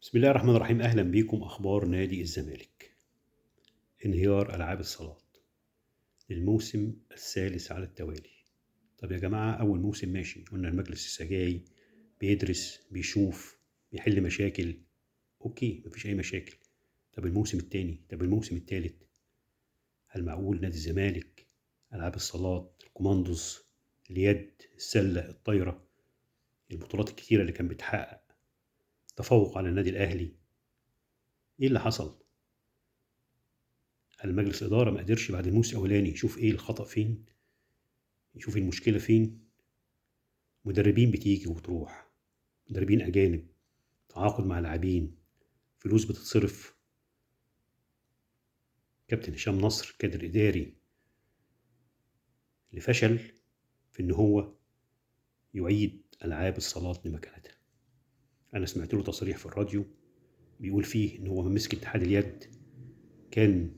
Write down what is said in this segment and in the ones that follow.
بسم الله الرحمن الرحيم. أهلا بيكم. أخبار نادي الزمالك: انهيار ألعاب الصالات للموسم الثالث على التوالي. طب يا جماعة، أول موسم ماشي، قلنا المجلس لسه جاي بيدرس بيشوف بيحل مشاكل، أوكي مفيش أي مشاكل. طب الموسم التاني، طب الموسم التالت، هل معقول نادي الزمالك ألعاب الصالات، الكوماندوز، اليد، السلة، الطايرة، البطولات الكتيرة اللي كان بتحقق تفوق على النادي الأهلي، إيه اللي حصل؟ هل مجلس الإدارة ما قدرش بعد الموسم الأولاني يشوف إيه الخطأ فين؟ يشوف المشكلة فين؟ مدربين بتيجي وتروح، مدربين أجانب، تعاقد مع لاعبين، فلوس بتتصرف. كابتن هشام نصر كادر إداري اللي فشل في إن هو يعيد ألعاب الصالات لمكانتها. أنا سمعت له تصريح في الراديو بيقول فيه إن هو من مسك اتحاد اليد كان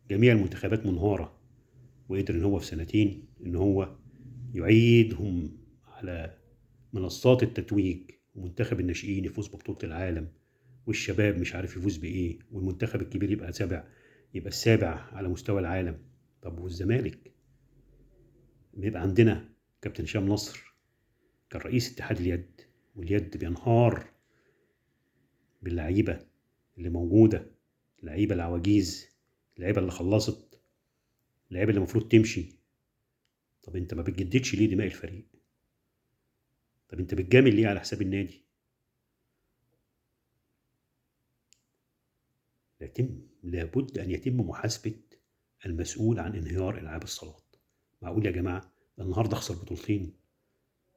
جميع المنتخبات منهارة، وقدر إن هو في سنتين إن هو يعيدهم على منصات التتويج، ومنتخب الناشئين يفوز ببطولة العالم، والشباب مش عارف يفوز بإيه، والمنتخب الكبير يبقى يبقى السابع على مستوى العالم. طب والزمالك بيبقى عندنا كابتن هشام نصر كان رئيس اتحاد اليد، واليد بينهار باللعيبة اللي موجودة، اللعيبة العواجيز، اللعيبة اللي خلصت، اللعيبة اللي المفروض تمشي. طب انت ما بتجددش ليه دماء الفريق؟ طب انت بتجامل ليه على حساب النادي؟ لابد أن يتم محاسبة المسؤول عن انهيار ألعاب الصالات. معقول يا جماعة ده النهاردة أخسر بطولتين؟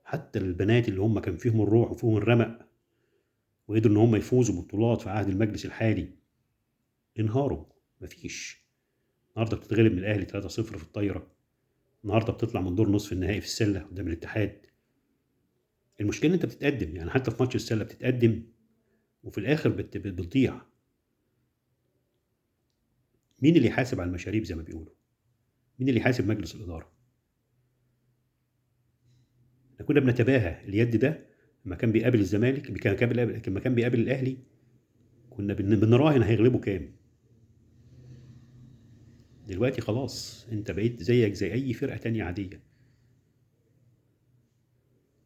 حتى البنات اللي هم كان فيهم الروح وفيهم الرمق وقدروا إن هم يفوزوا ببطولات في عهد المجلس الحالي انهاروا. مفيش. النهاردة بتتغلب من الأهلي 3-0 في الطايرة، النهاردة بتطلع من دور نصف النهائي في السلة قدام الاتحاد. المشكلة إن أنت بتتقدم، يعني حتى في ماتش السلة بتتقدم وفي الآخر بتضيع. مين اللي يحاسب على المشاريب زي ما بيقولوا؟ مين اللي يحاسب مجلس الإدارة؟ احنا كنا بنتباهى اليد ده لما كان بيقابل الزمالك، لما كان بيقابل الاهلي كنا بنراهن هيغلبوا كام. دلوقتي خلاص انت بقيت زيك زي اي فرقه تانية عاديه.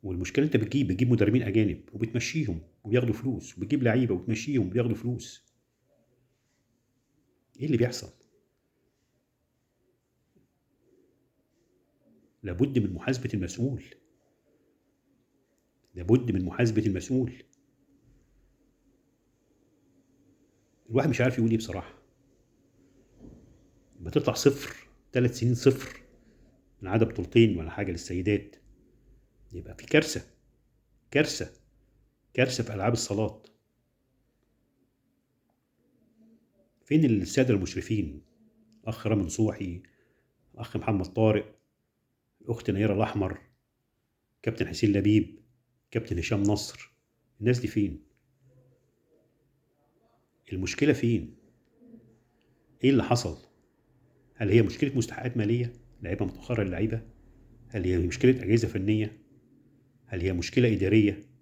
والمشكله انت بتجيب مدربين اجانب وبتمشيهم وبياخدوا فلوس، وبتجيب لعيبه وتمشيهم وبياخدوا فلوس. ايه اللي بيحصل؟ لابد من محاسبه المسؤول، لابد من محاسبه المسؤول. الواحد مش عارف يقول ايه بصراحه. بتطلع صفر 3 سنين، صفر من عدد بطولتين ولا حاجه للسيدات، يبقى في كارثه. كارثه. كارثه في العاب الصالات. فين الساده المشرفين؟ اخ رامي نصوحي، اخ محمد طارق، اخت نيره الاحمر، كابتن حسين لبيب، كابتن هشام نصر. الناس دي فين؟ المشكله فين؟ ايه اللي حصل؟ هل هي مشكله مستحقات ماليه، لعيبه متاخره اللعيبه؟ هل هي مشكله اجهزه فنيه؟ هل هي مشكله اداريه؟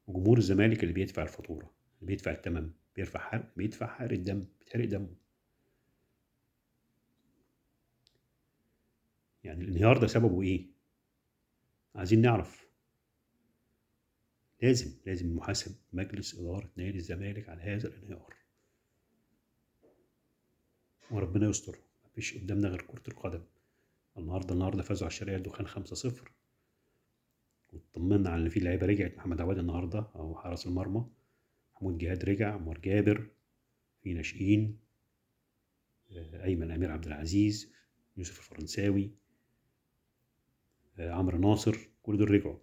جمهور الزمالك اللي بيدفع الفاتوره، اللي بيدفع الثمن، بيدفع حرق الدم، بيتحرق دمه. يعني الانهيار ده سببه ايه؟ عايزين نعرف. لازم محاسب مجلس اداره نادي الزمالك على هذا الانهيار، وربنا يستر. مفيش قدامنا غير كرة القدم. النهارده فازوا على الشرقية الدخان 5-0، واطمنا على ان في لعيبه رجعت. محمد عواد النهارده او حارس المرمى، محمود جهاد رجع، عمر جابر، في ناشئين، ايمن امير عبد العزيز، يوسف الفرنساوي، عمرو ناصر، كل دول رجعوا.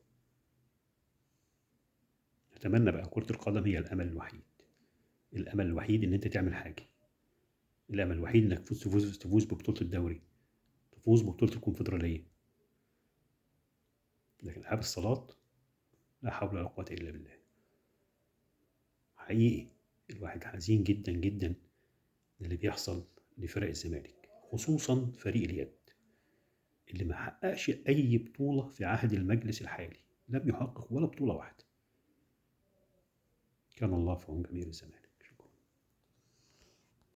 اتمنى بقى كرة القدم هي الامل الوحيد. الامل الوحيد ان انت تعمل حاجه. الامل الوحيد انك تفوز ببطوله الدوري، تفوز ببطوله الكونفدراليه. لكن العاب الصالات، لا حول ولا قوه الا بالله. حقيقي الواحد حزين جدا جدا اللي بيحصل لفرق الزمالك، خصوصا فريق اليد اللي ما حققش أي بطولة في عهد المجلس الحالي، لم يحقق ولا بطولة واحدة. كان الله في عون جماهير الزمالك.